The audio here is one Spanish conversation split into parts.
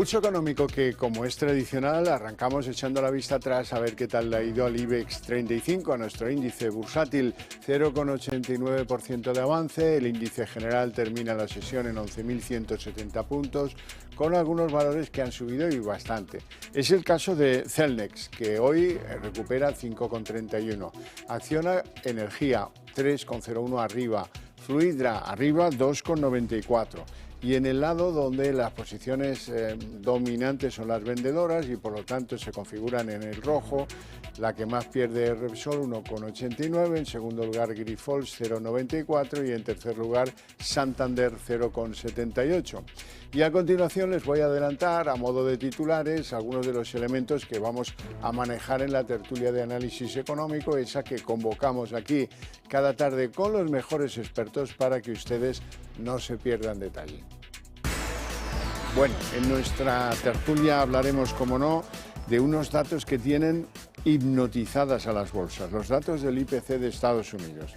Pulso económico que, como es tradicional, arrancamos echando la vista atrás a ver qué tal le ha ido al IBEX 35, a nuestro índice bursátil, 0,89% de avance. El índice general termina la sesión en 11.170 puntos, con algunos valores que han subido y bastante. Es el caso de Celnex, que hoy recupera 5,31. Acciona Energía, 3,01 arriba. Fluidra, arriba, 2,94. Y en el lado donde las posiciones dominantes son las vendedoras y por lo tanto se configuran en el rojo, la que más pierde es Repsol, 1,89, en segundo lugar Grifols, 0,94 y en tercer lugar Santander, 0,78. Y a continuación les voy a adelantar, a modo de titulares, algunos de los elementos que vamos a manejar en la tertulia de análisis económico, esa que convocamos aquí cada tarde con los mejores expertos para que ustedes no se pierdan detalle. Bueno, en nuestra tertulia hablaremos, como no, de unos datos que tienen hipnotizadas a las bolsas, los datos del IPC de Estados Unidos.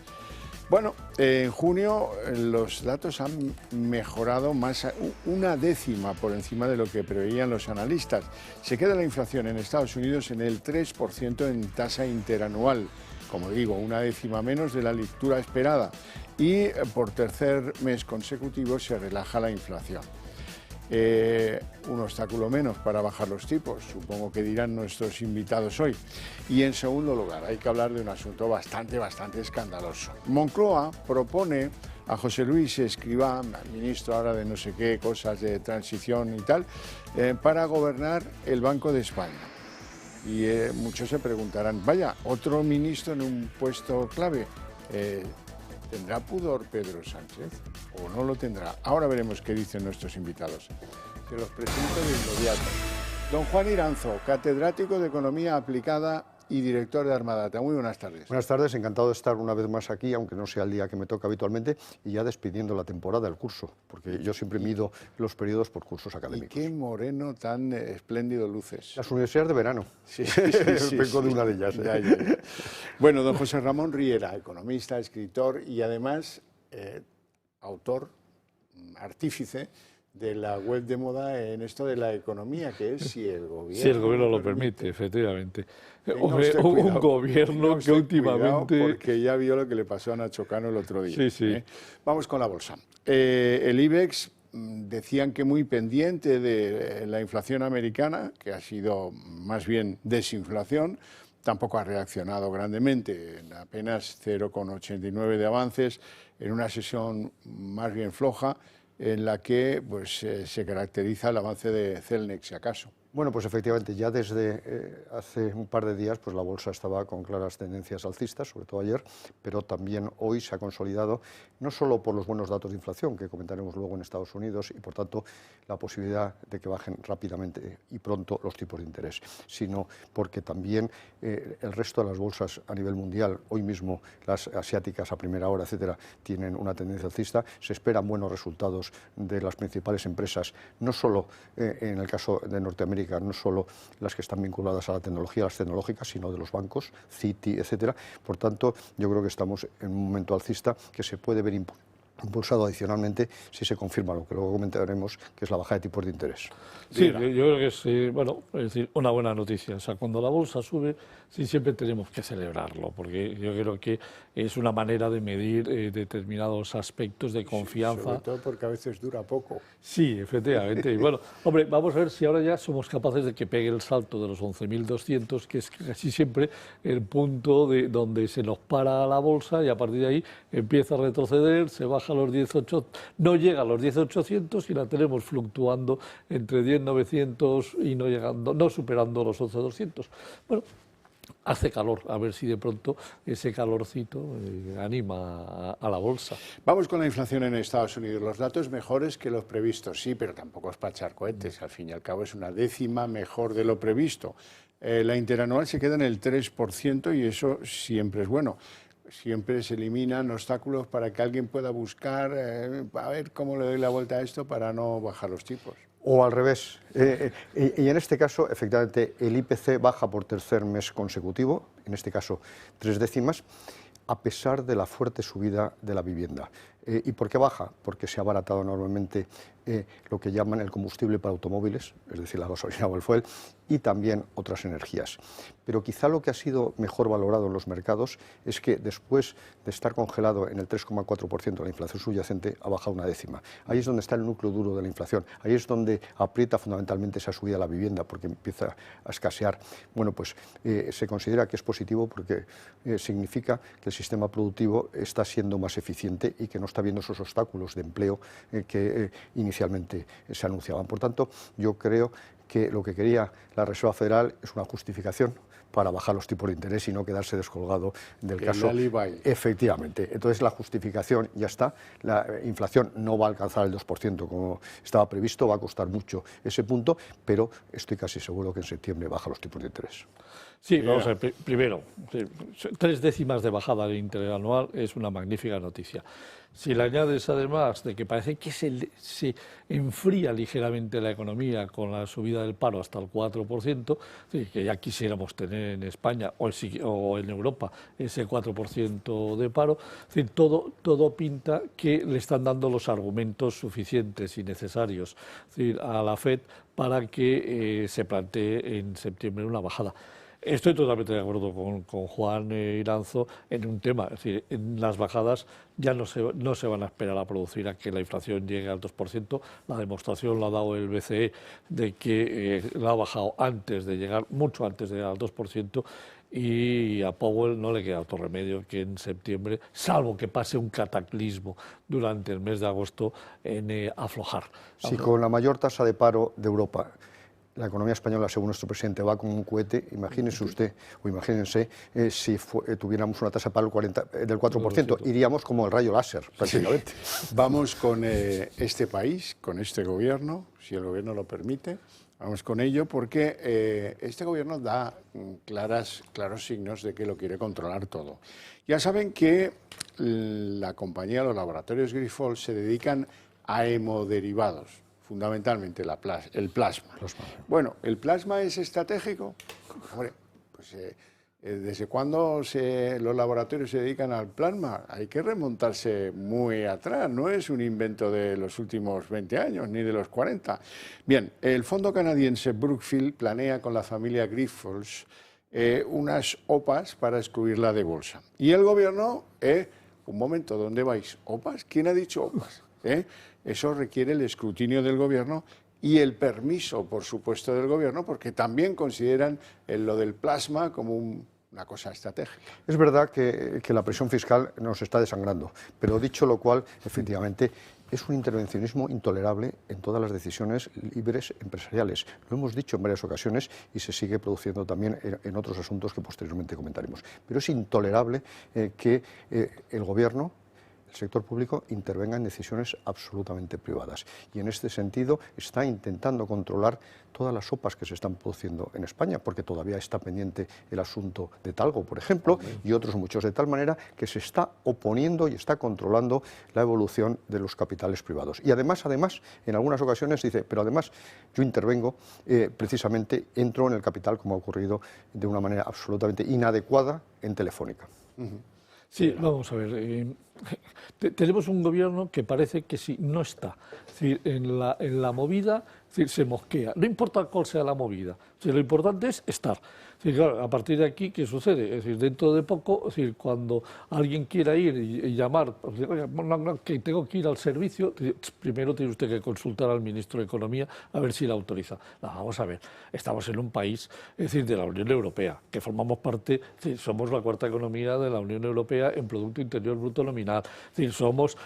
Bueno, en junio los datos han mejorado más una décima por encima de lo que preveían los analistas. Se queda la inflación en Estados Unidos en el 3% en tasa interanual, como digo, una décima menos de la lectura esperada. Y por tercer mes consecutivo se relaja la inflación. Un obstáculo menos para bajar los tipos, supongo que dirán nuestros invitados hoy. Y en segundo lugar, hay que hablar de un asunto bastante escandaloso. Moncloa propone a José Luis Escrivá, ministro ahora de no sé qué cosas de transición y tal, para gobernar el Banco de España. Y muchos se preguntarán, vaya, otro ministro en un puesto clave. ¿Tendrá pudor Pedro Sánchez o no lo tendrá? Ahora veremos qué dicen nuestros invitados. Se los presento de inmediato. Don Juan Iranzo, catedrático de Economía Aplicada y director de Armadata. Muy buenas tardes. Buenas tardes, encantado de estar una vez más aquí, aunque no sea el día que me toca habitualmente, y ya despidiendo la temporada, el curso, porque yo siempre mido los periodos por cursos académicos. Y qué moreno tan espléndido luces. Las universidades de verano. Sí, Vengo de una de ellas. Ya. Bueno, don José Ramón Riera, economista, escritor y además autor, artífice de la web de moda en esto de la economía, que es Si el gobierno lo permite, efectivamente. Un gobierno que últimamente... Porque ya vio lo que le pasó a Nacho Cano el otro día. Sí. Vamos con la bolsa. El IBEX decían que muy pendiente de la inflación americana, que ha sido más bien desinflación, tampoco ha reaccionado grandemente, en apenas 0,89 de avances, en una sesión más bien floja, en la que pues, se caracteriza el avance de Celnex, si acaso. Bueno, pues efectivamente, ya desde hace un par de días pues la bolsa estaba con claras tendencias alcistas, sobre todo ayer, pero también hoy se ha consolidado, no solo por los buenos datos de inflación, que comentaremos luego en Estados Unidos, y por tanto la posibilidad de que bajen rápidamente y pronto los tipos de interés, sino porque también el resto de las bolsas a nivel mundial, hoy mismo las asiáticas a primera hora, etcétera, tienen una tendencia alcista. Se esperan buenos resultados de las principales empresas, no solo en el caso de Norteamérica, no solo las que están vinculadas a la tecnología, las tecnológicas, sino de los bancos, Citi, etcétera. Por tanto, yo creo que estamos en un momento alcista que se puede ver impulsado adicionalmente si se confirma lo que luego comentaremos, que es la bajada de tipos de interés. Sí, yo creo que es, es decir, una buena noticia. O sea, cuando la bolsa sube, sí siempre tenemos que celebrarlo, porque yo creo que es una manera de medir determinados aspectos de confianza. Sobre todo porque a veces dura poco. Sí, efectivamente. Y bueno, hombre, vamos a ver si ahora ya somos capaces de que pegue el salto de los 11.200, que es casi siempre el punto de donde se nos para la bolsa y a partir de ahí empieza a retroceder, se baja a los 18, no llega a los 10.800 y la tenemos fluctuando entre 10.900 y no superando los 11.200. Bueno, hace calor, a ver si de pronto ese calorcito anima a la bolsa. Vamos con la inflación en Estados Unidos. Los datos mejores que los previstos, sí, pero tampoco es para echar cohetes. Al fin y al cabo es una décima mejor de lo previsto. La interanual se queda en el 3% y eso siempre es bueno. Siempre se eliminan obstáculos para que alguien pueda buscar, a ver cómo le doy la vuelta a esto para no bajar los tipos. O al revés. Y en este caso, efectivamente, el IPC baja por tercer mes consecutivo, en este caso 3 décimas, a pesar de la fuerte subida de la vivienda. ¿Y por qué baja? Porque se ha abaratado enormemente lo que llaman el combustible para automóviles, es decir, la gasolina o el fuel, y también otras energías. Pero quizá lo que ha sido mejor valorado en los mercados es que después de estar congelado en el 3,4% la inflación subyacente, ha bajado una décima. Ahí es donde está el núcleo duro de la inflación, ahí es donde aprieta fundamentalmente esa subida a la vivienda, porque empieza a escasear. Bueno, pues se considera que es positivo porque significa que el sistema productivo está siendo más eficiente y que no está viendo esos obstáculos de empleo que inicialmente se anunciaban. Por tanto, yo creo que lo que quería la Reserva Federal es una justificación para bajar los tipos de interés y no quedarse descolgado del caso. Efectivamente. Entonces la justificación ya está. La inflación no va a alcanzar el 2% como estaba previsto, va a costar mucho ese punto, pero estoy casi seguro que en septiembre baja los tipos de interés. Sí, vamos a ver, primero, 3 décimas de bajada del interés anual es una magnífica noticia. Si le añades además de que parece que se enfría ligeramente la economía con la subida del paro hasta el 4%, que ya quisiéramos tener en España o en Europa ese 4% de paro, todo pinta que le están dando los argumentos suficientes y necesarios a la FED para que se plantee en septiembre una bajada. Estoy totalmente de acuerdo con Juan Iranzo en un tema, es decir, en las bajadas ya no se van a esperar a producir a que la inflación llegue al 2%, la demostración la ha dado el BCE de que la ha bajado mucho antes de llegar al 2%, y a Powell no le queda otro remedio que en septiembre, salvo que pase un cataclismo durante el mes de agosto, en aflojar. Si con la mayor tasa de paro de Europa la economía española, según nuestro presidente, va como un cohete, imagínese usted, o imagínense, si tuviéramos una tasa de paro del 4%, iríamos como el rayo láser, prácticamente. Sí. Vamos con este país, con este gobierno, si el gobierno lo permite, vamos con ello, porque este gobierno da claros signos de que lo quiere controlar todo. Ya saben que la compañía, los laboratorios Grifols, se dedican a hemoderivados, fundamentalmente el plasma. Bueno, ¿el plasma es estratégico? Hombre, pues ¿desde cuándo los laboratorios se dedican al plasma? Hay que remontarse muy atrás, no es un invento de los últimos 20 años, ni de los 40. Bien, el fondo canadiense Brookfield planea con la familia Grifols unas OPAs para excluirla de bolsa. Y el gobierno, un momento, ¿dónde vais? ¿OPAs? ¿Quién ha dicho OPAs? Eso requiere el escrutinio del gobierno y el permiso, por supuesto, del gobierno, porque también consideran lo del plasma como una cosa estratégica. Es verdad que la presión fiscal nos está desangrando, pero dicho lo cual, efectivamente, es un intervencionismo intolerable en todas las decisiones libres empresariales. Lo hemos dicho en varias ocasiones y se sigue produciendo también en otros asuntos que posteriormente comentaremos. Pero es intolerable que el gobierno, el sector público, intervenga en decisiones absolutamente privadas. Y en este sentido está intentando controlar todas las OPAs que se están produciendo en España, porque todavía está pendiente el asunto de Talgo, por ejemplo, y otros muchos, de tal manera que se está oponiendo y está controlando la evolución de los capitales privados. Y además, en algunas ocasiones dice, pero además yo intervengo, precisamente entro en el capital, como ha ocurrido de una manera absolutamente inadecuada en Telefónica. Sí, vamos a ver. Tenemos un gobierno que parece que no está. Es decir, en la movida, es decir, se mosquea. No importa cuál sea la movida. Lo importante es estar. Es decir, claro, a partir de aquí, ¿qué sucede? Es decir, dentro de poco, es decir, cuando alguien quiera ir y llamar, que tengo que ir al servicio, primero tiene usted que consultar al ministro de Economía a ver si la autoriza. No, vamos a ver, estamos en un país, es decir, de la Unión Europea, que formamos parte, es decir, somos la cuarta economía de la Unión Europea en Producto Interior Bruto nominal. Es decir, somos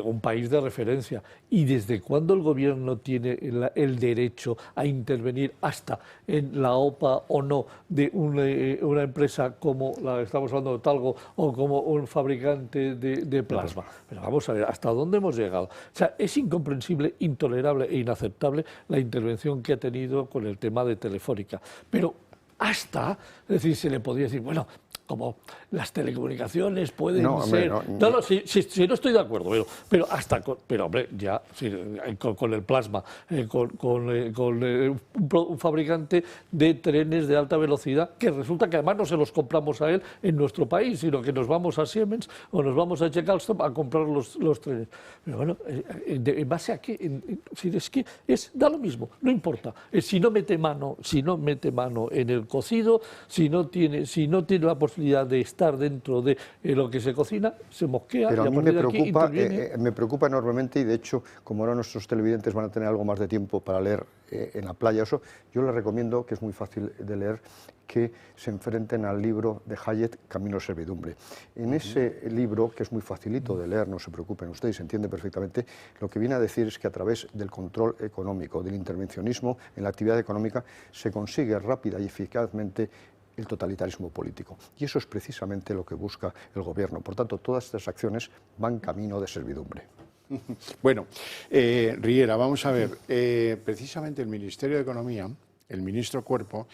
un país de referencia. ¿Y desde cuándo el gobierno tiene el derecho a intervenir hasta en la OPA o no de una empresa como la que estamos hablando de Talgo o como un fabricante de plasma? Pero vamos a ver, ¿hasta dónde hemos llegado? O sea, es incomprensible, intolerable e inaceptable la intervención que ha tenido con el tema de Telefónica. Pero es decir, se le podría decir, bueno, como las telecomunicaciones pueden No, hombre, ser... No, sí, no estoy de acuerdo, pero hasta pero hombre, ya sí, con el plasma, con un fabricante de trenes de alta velocidad, que resulta que además no se los compramos a él en nuestro país, sino que nos vamos a Siemens o nos vamos a Check-Alstom a comprar los trenes. Pero bueno, ¿en base a qué? Es que da lo mismo, no importa. Si no mete mano en el cocido, si no tiene la posibilidad de estar dentro de lo que se cocina, se mosquea. Pero y a mí me me preocupa enormemente, y de hecho, como ahora nuestros televidentes van a tener algo más de tiempo para leer en la playa, eso, yo les recomiendo, que es muy fácil de leer, que se enfrenten al libro de Hayek, Camino a Servidumbre. En ese libro, que es muy facilito de leer, no se preocupen ustedes, se entiende perfectamente, lo que viene a decir es que a través del control económico, del intervencionismo en la actividad económica, se consigue rápida y eficazmente el totalitarismo político. Y eso es precisamente lo que busca el gobierno. Por tanto, todas estas acciones van camino de servidumbre. Bueno, Riera, vamos a ver. Precisamente el Ministerio de Economía, el ministro Cuerpo,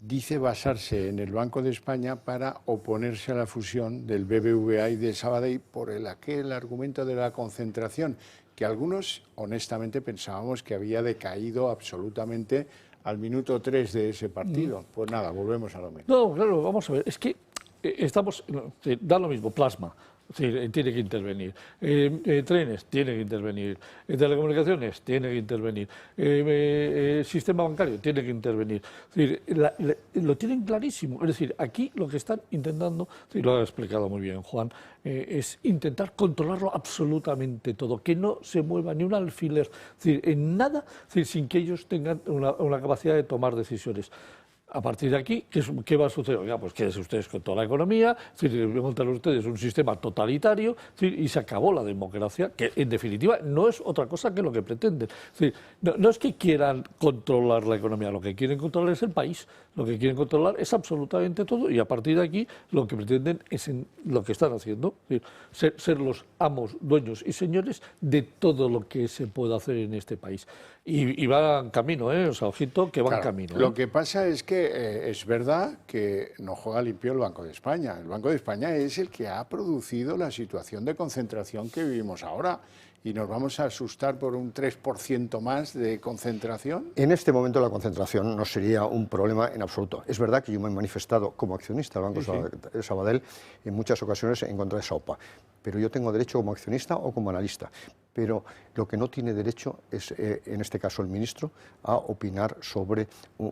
dice basarse en el Banco de España para oponerse a la fusión del BBVA y de Sabadell por aquel argumento de la concentración, que algunos honestamente pensábamos que había decaído absolutamente al minuto 3 de ese partido. Pues nada, volvemos a lo mismo. No, claro, vamos a ver, es que da lo mismo, plasma. Sí, tiene que intervenir. Trenes, tiene que intervenir. Telecomunicaciones, tiene que intervenir. Sistema bancario, tiene que intervenir. Es decir, lo tienen clarísimo. Es decir, aquí lo que están intentando, y lo ha explicado muy bien Juan, es intentar controlarlo absolutamente todo, que no se mueva ni un alfiler, es decir, en nada, es decir, sin que ellos tengan una capacidad de tomar decisiones. A partir de aquí, ¿qué va a suceder? Oiga, pues quédense ustedes con toda la economía, montan ustedes un sistema totalitario, y se acabó la democracia, que en definitiva no es otra cosa que lo que pretenden. No es que quieran controlar la economía, lo que quieren controlar es el país, lo que quieren controlar es absolutamente todo, y a partir de aquí lo que pretenden es lo que están haciendo, ser los amos, dueños y señores de todo lo que se puede hacer en este país. Y van camino, o sea, ojito, que van camino. Lo que pasa es que es verdad que no juega limpio el Banco de España. El Banco de España es el que ha producido la situación de concentración que vivimos ahora. ¿Y nos vamos a asustar por un 3% más de concentración? En este momento la concentración no sería un problema en absoluto. Es verdad que yo me he manifestado como accionista del Banco de Sabadell en muchas ocasiones en contra de esa OPA, pero yo tengo derecho como accionista o como analista. Pero lo que no tiene derecho es, en este caso el ministro, a opinar sobre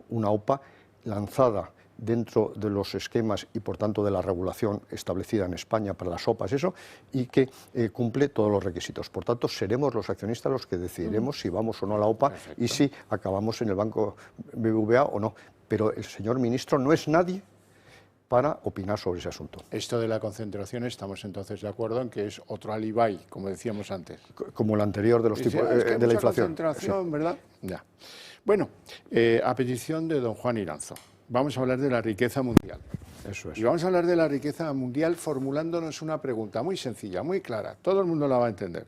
una OPA lanzada dentro de los esquemas y por tanto de la regulación establecida en España para las OPAs, y que cumple todos los requisitos. Por tanto, seremos los accionistas los que decidiremos si vamos o no a la OPA. Perfecto. Y si acabamos en el Banco BBVA o no. Pero el señor ministro no es nadie para opinar sobre ese asunto. Esto de la concentración, estamos entonces de acuerdo en que es otro Alibay, como decíamos antes. Como el anterior de los tipos de la inflación. Concentración, ¿verdad? Ya. Bueno, a petición de don Juan Iranzo, vamos a hablar de la riqueza mundial. Eso es. Y vamos a hablar de la riqueza mundial formulándonos una pregunta muy sencilla, muy clara. Todo el mundo la va a entender.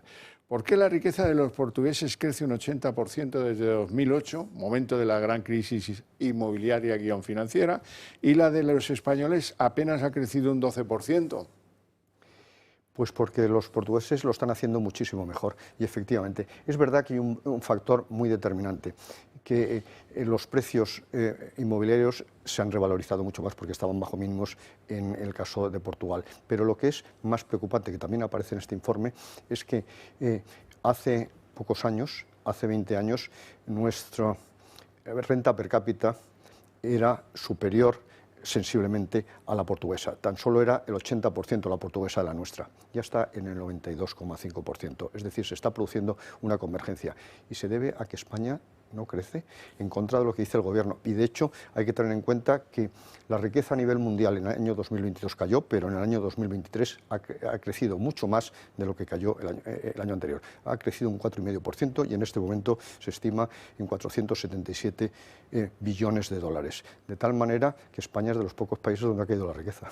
¿Por qué la riqueza de los portugueses crece un 80% desde 2008, momento de la gran crisis inmobiliaria-financiera, y la de los españoles apenas ha crecido un 12%? Pues porque los portugueses lo están haciendo muchísimo mejor. Y efectivamente, es verdad que hay un factor muy determinante, que los precios inmobiliarios se han revalorizado mucho más porque estaban bajo mínimos en el caso de Portugal. Pero lo que es más preocupante, que también aparece en este informe, es que hace pocos años, hace 20 años, nuestra renta per cápita era superior sensiblemente a la portuguesa. Tan solo era el 80% la portuguesa de la nuestra. Ya está en el 92,5%. Es decir, se está produciendo una convergencia. Y se debe a que España no crece, en contra de lo que dice el gobierno. Y de hecho hay que tener en cuenta que la riqueza a nivel mundial en el año 2022 cayó, pero en el año 2023 ha crecido mucho más de lo que cayó el año anterior. Ha crecido un 4,5% y en este momento se estima en 477 billones de dólares. De tal manera que España es de los pocos países donde ha caído la riqueza.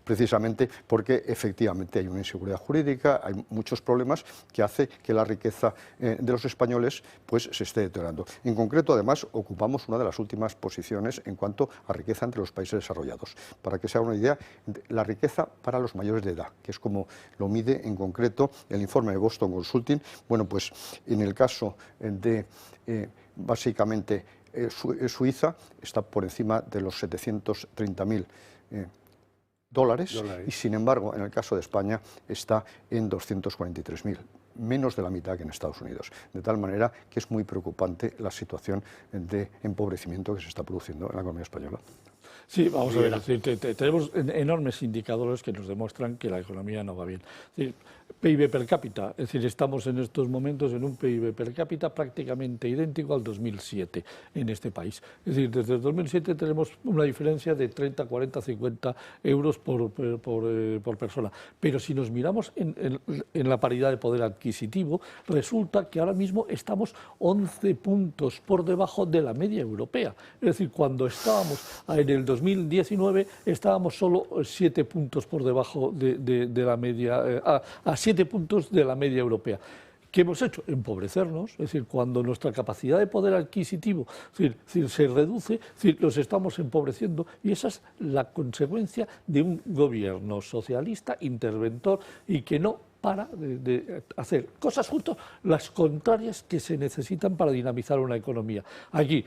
Precisamente porque efectivamente hay una inseguridad jurídica, hay muchos problemas que hace que la riqueza de los españoles pues se esté deteriorando. En concreto, además, ocupamos una de las últimas posiciones en cuanto a riqueza entre los países desarrollados. Para que se haga una idea, la riqueza para los mayores de edad, que es como lo mide en concreto el informe de Boston Consulting, bueno, pues en el caso de básicamente Suiza está por encima de los 730.000 dólares y, sin embargo, en el caso de España está en 243.000, menos de la mitad que en Estados Unidos. De tal manera que es muy preocupante la situación de empobrecimiento que se está produciendo en la economía española. Sí, vamos a ver, es decir, tenemos enormes indicadores que nos demuestran que la economía no va bien. Es decir, PIB per cápita, es decir, estamos en estos momentos en un PIB per cápita prácticamente idéntico al 2007 en este país. Es decir, desde el 2007 tenemos una diferencia de 30, 40, 50 euros por persona. Pero si nos miramos en la paridad de poder adquisitivo, resulta que ahora mismo estamos 11 puntos por debajo de la media europea. Es decir, cuando estábamos en el 2019 estábamos solo 7 puntos por debajo de la media, a 7 puntos de la media europea. ¿Qué hemos hecho? Empobrecernos, es decir, cuando nuestra capacidad de poder adquisitivo se reduce, los estamos empobreciendo, y esa es la consecuencia de un gobierno socialista, interventor, y que no para de hacer cosas justo las contrarias que se necesitan para dinamizar una economía. Aquí,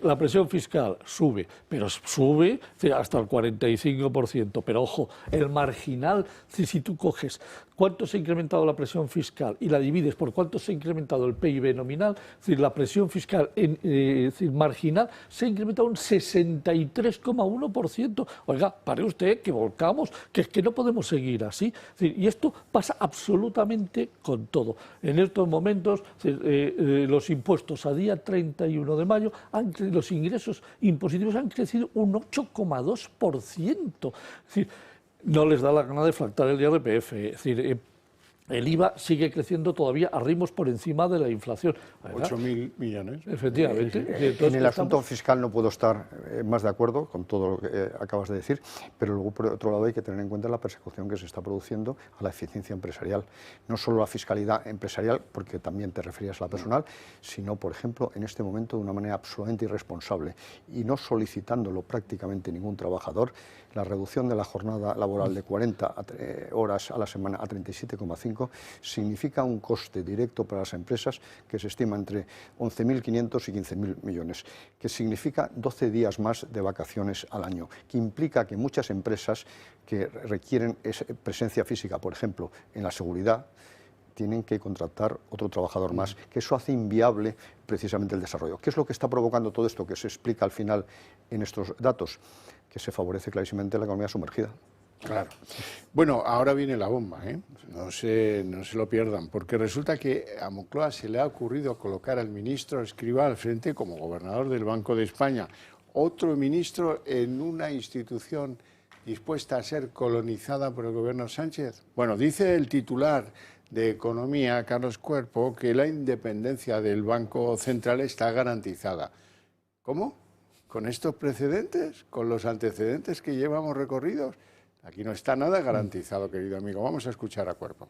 la presión fiscal sube, pero sube hasta el 45%, pero ojo, el marginal, si tú coges cuánto se ha incrementado la presión fiscal y la divides por cuánto se ha incrementado el PIB nominal, la presión fiscal marginal se ha incrementado un 63,1%. Oiga, pare usted que volcamos, que es que no podemos seguir así. Y esto pasa absolutamente con todo. En estos momentos, los impuestos a día 31 de mayo, los ingresos impositivos han crecido un 8,2%. Es decir, no les da la gana de deflactar el IRPF. Es decir, el IVA sigue creciendo todavía a ritmos por encima de la inflación. 8.000 millones. Efectivamente. Entonces, en el asunto fiscal no puedo estar más de acuerdo con todo lo que acabas de decir, pero luego, por otro lado, hay que tener en cuenta la persecución que se está produciendo a la eficiencia empresarial. No solo la fiscalidad empresarial, porque también te referías a la personal, sino, por ejemplo, en este momento de una manera absolutamente irresponsable y no solicitándolo prácticamente ningún trabajador, la reducción de la jornada laboral de 40 horas a la semana a 37,5 significa un coste directo para las empresas que se estima entre 11.500 y 15.000 millones, que significa 12 días más de vacaciones al año, que implica que muchas empresas que requieren presencia física, por ejemplo, en la seguridad, tienen que contratar otro trabajador más, que eso hace inviable precisamente el desarrollo. ¿Qué es lo que está provocando todo esto que se explica al final en estos datos? Que se favorece clarísimamente la economía sumergida. Claro. Bueno, ahora viene la bomba, ¿eh? No se lo pierdan, porque resulta que a Moncloa se le ha ocurrido colocar al ministro Escrivá al frente como gobernador del Banco de España, otro ministro en una institución dispuesta a ser colonizada por el gobierno Sánchez. Bueno, dice el titular de Economía, Carlos Cuerpo, que la independencia del Banco Central está garantizada. ¿Cómo? ¿Con estos precedentes? ¿Con los antecedentes que llevamos recorridos? Aquí no está nada garantizado, querido amigo. Vamos a escuchar a Cuerpo.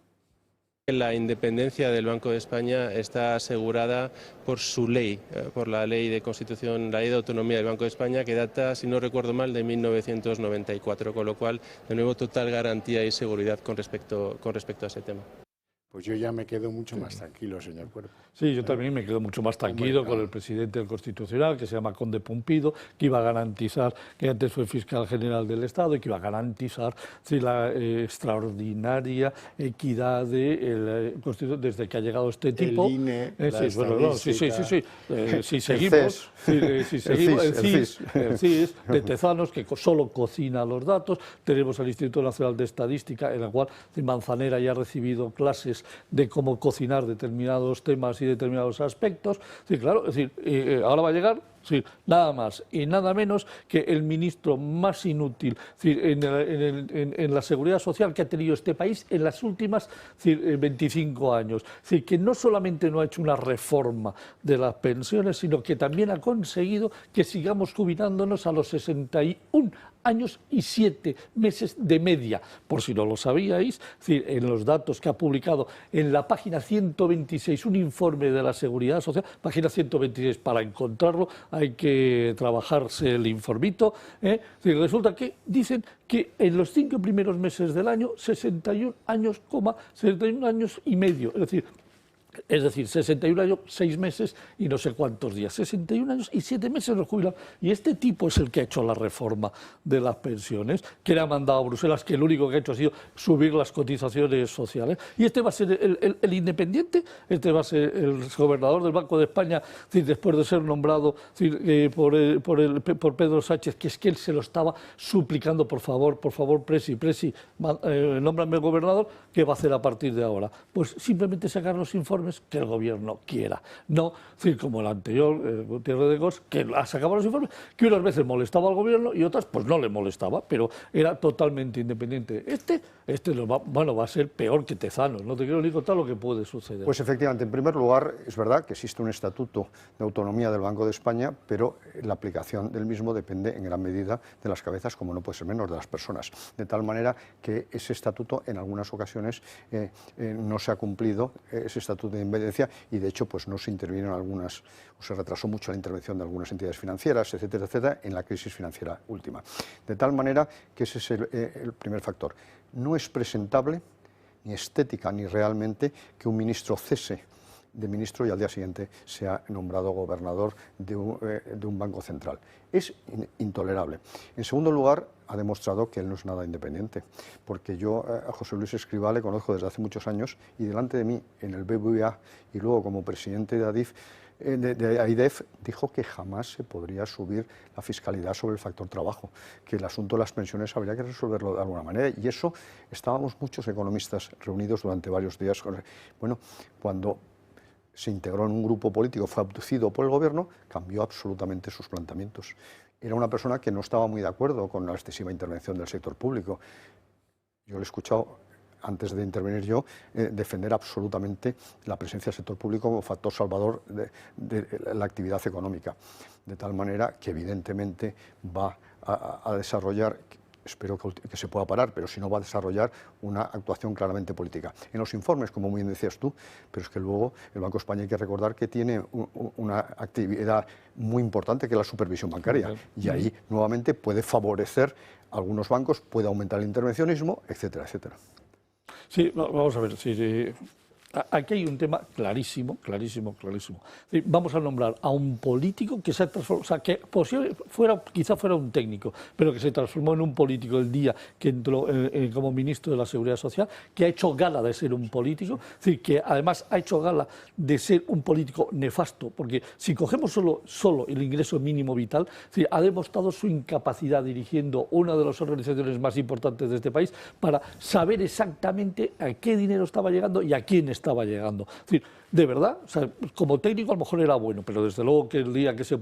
La independencia del Banco de España está asegurada por su ley, por la ley de constitución, la ley de autonomía del Banco de España, que data, si no recuerdo mal, de 1994, con lo cual, de nuevo, total garantía y seguridad con respecto a ese tema. Pues yo ya me quedo mucho más tranquilo, señor Cuerpo. Sí, yo también me quedo mucho más tranquilo con el presidente del Constitucional, que se llama Conde Pumpido, que iba a garantizar, que antes fue fiscal general del Estado, y que iba a garantizar la extraordinaria equidad de desde que ha llegado este tipo. El INE, si seguimos, el CIS, de Tezanos, que solo cocina los datos. Tenemos el Instituto Nacional de Estadística, en el cual Manzanera ya ha recibido clases de cómo cocinar determinados temas y determinados aspectos. Sí, claro, es decir, ahora va a llegar nada más y nada menos que el ministro más inútil en la seguridad social que ha tenido este país en las últimas 25 años. Es decir, que no solamente no ha hecho una reforma de las pensiones, sino que también ha conseguido que sigamos jubilándonos a los 61 años y 7 meses de media. Por si no lo sabíais, es decir, en los datos que ha publicado en la página 126, un informe de la Seguridad Social, página 126, para encontrarlo hay que trabajarse el informito. Es decir, resulta que dicen que en los 5 primeros meses del año, 61 años y medio, es decir, 61 años, 6 meses y no sé cuántos días. 61 años y 7 meses los jubilados. Y este tipo es el que ha hecho la reforma de las pensiones, que le ha mandado a Bruselas, que lo único que ha hecho ha sido subir las cotizaciones sociales. Y este va a ser el independiente, este va a ser el gobernador del Banco de España, después de ser nombrado por Pedro Sánchez, que es que él se lo estaba suplicando, por favor, Presi, nómbrame el gobernador, ¿qué va a hacer a partir de ahora? Pues simplemente sacar los informes que el gobierno quiera, no como el anterior, Gutiérrez de Gos, que sacaba los informes, que unas veces molestaba al gobierno y otras pues no le molestaba, pero era totalmente independiente. Este va a ser peor que Tezanos, no te quiero ni contar lo que puede suceder. Pues efectivamente, en primer lugar, es verdad que existe un estatuto de autonomía del Banco de España, pero la aplicación del mismo depende en gran medida de las cabezas, como no puede ser menos, de las personas, de tal manera que ese estatuto en algunas ocasiones no se ha cumplido, ese estatuto de independencia, y de hecho pues no se intervinieron algunas, o se retrasó mucho la intervención de algunas entidades financieras, etcétera, etcétera, en la crisis financiera última. De tal manera que ese es el primer factor. No es presentable, ni estética, ni realmente, que un ministro cese de ministro y al día siguiente sea nombrado gobernador de un banco central. Es intolerable. En segundo lugar, ha demostrado que él no es nada independiente, porque yo a José Luis Escrivá le conozco desde hace muchos años y delante de mí en el BBVA y luego como presidente de AIDEF dijo que jamás se podría subir la fiscalidad sobre el factor trabajo, que el asunto de las pensiones habría que resolverlo de alguna manera, y eso estábamos muchos economistas reunidos durante varios días. Bueno, cuando se integró en un grupo político, fue abducido por el gobierno, cambió absolutamente sus planteamientos. Era una persona que no estaba muy de acuerdo con la excesiva intervención del sector público. Yo le he escuchado, antes de intervenir yo, defender absolutamente la presencia del sector público como factor salvador de la actividad económica, de tal manera que evidentemente va a desarrollar, espero que se pueda parar, pero si no va a desarrollar una actuación claramente política. En los informes, como muy bien decías tú, pero es que luego el Banco de España hay que recordar que tiene una actividad muy importante que es la supervisión bancaria, y ahí nuevamente puede favorecer a algunos bancos, puede aumentar el intervencionismo, etcétera, etcétera. Sí, vamos a ver, aquí hay un tema clarísimo. Vamos a nombrar a un político que se ha transformado, o sea, que quizá fuera un técnico, pero que se transformó en un político el día que entró como ministro de la Seguridad Social, que ha hecho gala de ser un político, es decir, que además ha hecho gala de ser un político nefasto, porque si cogemos solo el ingreso mínimo vital, es decir, ha demostrado su incapacidad dirigiendo una de las organizaciones más importantes de este país para saber exactamente a qué dinero estaba llegando y a quién estaba llegando. Es decir, de verdad, o sea, como técnico a lo mejor era bueno, pero desde luego que el día que se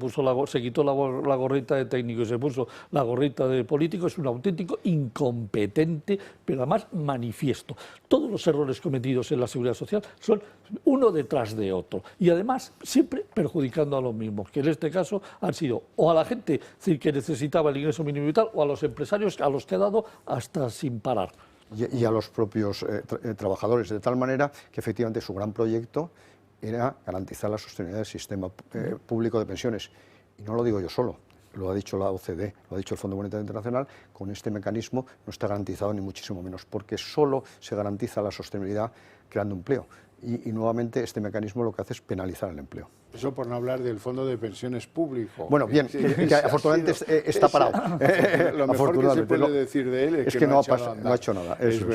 quitó la gorrita de técnico y se puso la gorrita de político, es un auténtico incompetente, pero además manifiesto. Todos los errores cometidos en la seguridad social son uno detrás de otro, y además siempre perjudicando a los mismos, que en este caso han sido o a la gente que necesitaba el ingreso mínimo vital o a los empresarios, a los que ha dado hasta sin parar. Y a los propios trabajadores, de tal manera que efectivamente su gran proyecto era garantizar la sostenibilidad del sistema público de pensiones. Y no lo digo yo solo, lo ha dicho la OCDE, lo ha dicho el Fondo Monetario Internacional. Con este mecanismo no está garantizado ni muchísimo menos, porque solo se garantiza la sostenibilidad creando empleo. Y nuevamente este mecanismo lo que hace es penalizar el empleo. Eso por no hablar del Fondo de Pensiones Público. Bueno, bien, que afortunadamente está parado. Lo mejor que se puede decir de él es que no ha hecho nada. Es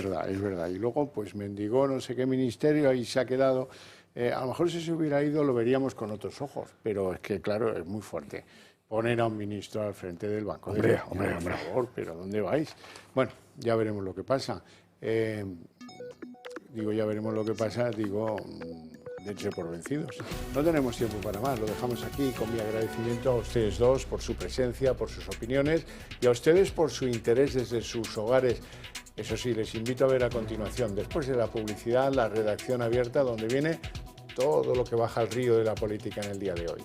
verdad. Y luego, pues mendigó no sé qué ministerio y se ha quedado. A lo mejor si se hubiera ido lo veríamos con otros ojos, pero es que, claro, es muy fuerte poner a un ministro al frente del Banco de España. Por favor, pero ¿dónde vais? Bueno, ya veremos lo que pasa. Dense por vencidos. No tenemos tiempo para más, lo dejamos aquí con mi agradecimiento a ustedes dos por su presencia, por sus opiniones y a ustedes por su interés desde sus hogares. Eso sí, les invito a ver a continuación, después de la publicidad, la redacción abierta, donde viene todo lo que baja al río de la política en el día de hoy.